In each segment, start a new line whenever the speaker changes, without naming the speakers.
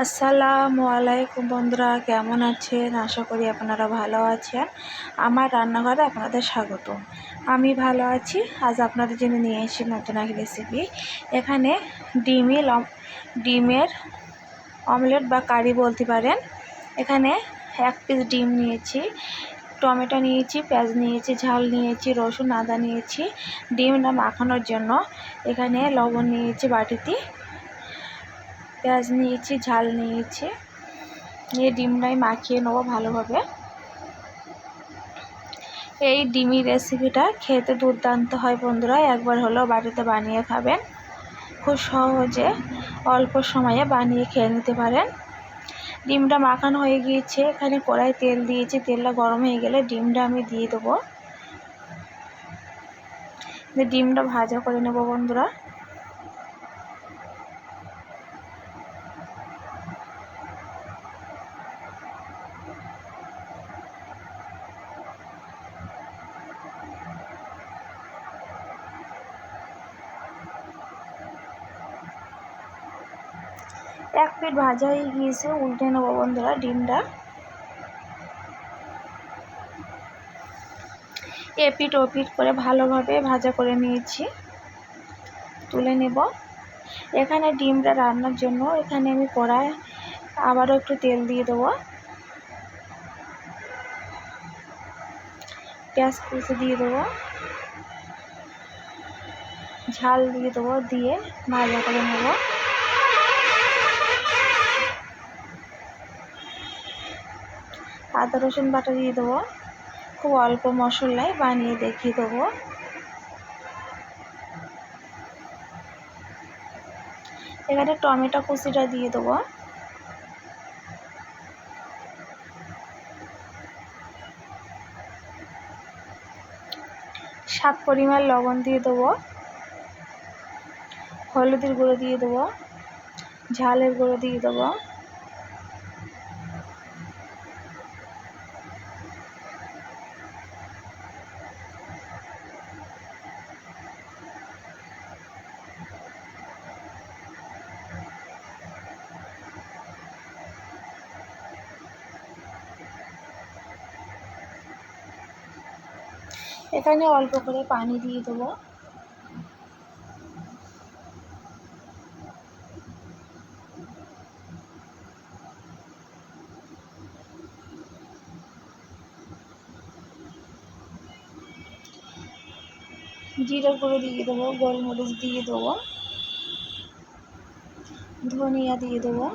আসসালামু আলাইকুম বন্ধুরা, কেমন আছেন? আশা করি আপনারা ভালো আছেন। আমার রান্নাঘরে আপনাদের স্বাগত। আমি ভালো আছি। আজ আপনাদের জন্য নিয়ে এসেছি নতুন এক রেসিপি। এখানে ডিমের অমলেট বা কারি বলতে পারেন। এখানে 1 পিস ডিম নিয়েছি, টমেটো নিয়েছি, পেঁয়াজ নিয়েছি, ঝাল নিয়েছি, রসুন আদা নিয়েছি। ডিমটা মাখানোর জন্য এখানে লবণ নিয়েছি বাটিতে, পেঁয়াজ নিয়েছি, ঝাল নিয়েছি। নিয়ে ডিমটাই মাখিয়ে নেবো ভালোভাবে। এই ডিমের রেসিপিটা খেতে দুর্দান্ত হয় বন্ধুরা, একবার হলেও বাড়িতে বানিয়ে খাবেন। খুব সহজে অল্প সময়ে বানিয়ে খেয়ে নিতে পারেন। ডিমটা মাখানো হয়ে গিয়েছে। এখানে কড়াই তেল দিয়েছি, তেলটা গরম হয়ে গেলে ডিমটা আমি দিয়ে দেবো। ডিমটা ভাজা করে নেব বন্ধুরা। এক পিঠ ভাজা হয়ে গিয়েছে, উল্টে নেবো বন্ধুরা ডিমটা। এপিঠ ওপিঠ করে ভালোভাবে ভাজা করে নিয়েছি, তুলে নেব। এখানে ডিমটা রান্নার জন্য এখানে আমি কড়াই আবারও একটু তেল দিয়ে দেবো, পেঁয়াজ কুচি দিয়ে দেবো, ঝাল দিয়ে দেবো, দিয়ে ভাজা করে নেব। আদা রসুন বাটা দিয়ে দেবো। খুব অল্প মশলায় বানিয়ে দেখিয়ে দেবো। এখানে টমেটো কুচিটা দিয়ে দেবো, স্বাদ পরিমাণ লবণ দিয়ে দেবো, হলুদের গুঁড়ো দিয়ে দেবো, ঝালের গুঁড়ো দিয়ে দেবো। এখানে অল্প করে পানি দিয়ে দেবো। জিরে গুঁড়ো দিয়ে দেবো, গোলমরিচ দিয়ে দেবো, ধনিয়া দিয়ে দেবো,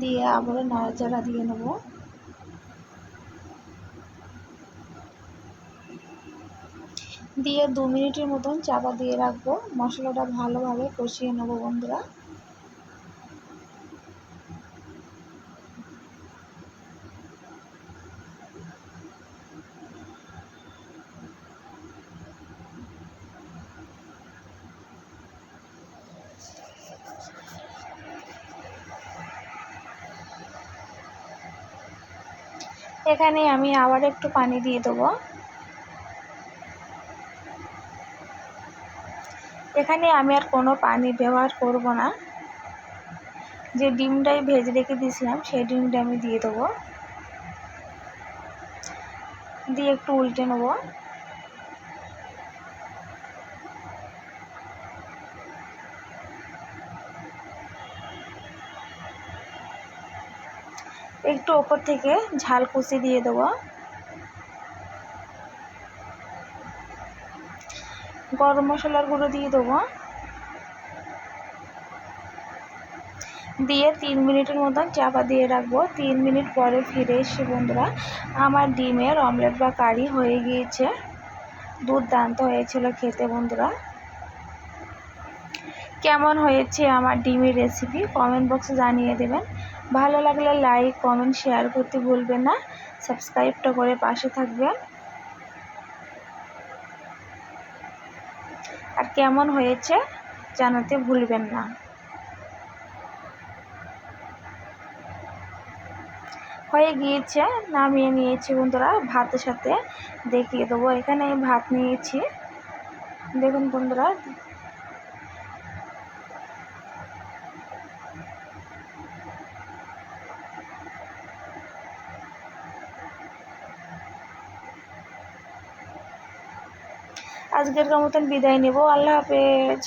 দিয়ে আবার নাড়াচাড়া দিয়ে নেবো। দিয়ে 2 মিনিটের মতন চাপা দিয়ে রাখবো। মশলাটা ভালোভাবে কষিয়ে নেবো বন্ধুরা। এখানে আমি আবার একটু পানি দিয়ে দেবো। এখানে আমি আর কোনো পানি ব্যবহার করব না। যে ডিমটাই ভেজে রেখে দিয়েছিলাম সেই ডিমটা আমি দিয়ে দেবো, দিয়ে একটু উল্টে নেব। একটু ওপর থেকে ঝাল কুচি দিয়ে দেবো, গরম মশলার গুঁড়ো দিয়ে দেবো, দিয়ে 3 মিনিটের মতন চাপা দিয়ে রাখবো। 3 মিনিট পরে ফিরে এসে বন্ধুরা আমার ডিমের অমলেট বা কারি হয়ে গিয়েছে। দুর্দান্ত হয়েছিল খেতে বন্ধুরা। কেমন হয়েছে আমার ডিমের রেসিপি কমেন্ট বক্সে জানিয়ে দেবেন। ভালো লাগলে লাইক কমেন্ট শেয়ার করতে ভুলবেন না। সাবস্ক্রাইবটা করে পাশে থাকবেন। আর কেমন হয়েছে জানাতে ভুলবেন না। হয়ে গিয়েছে, নামিয়ে নিয়েছি বন্ধুরা। ভাতের সাথে দেখিয়ে দেবো। এখানে আমি ভাত নিয়েছি, দেখুন বন্ধুরা। আজকের মতন বিদায় নেব। আল্লাহ হাফেজ।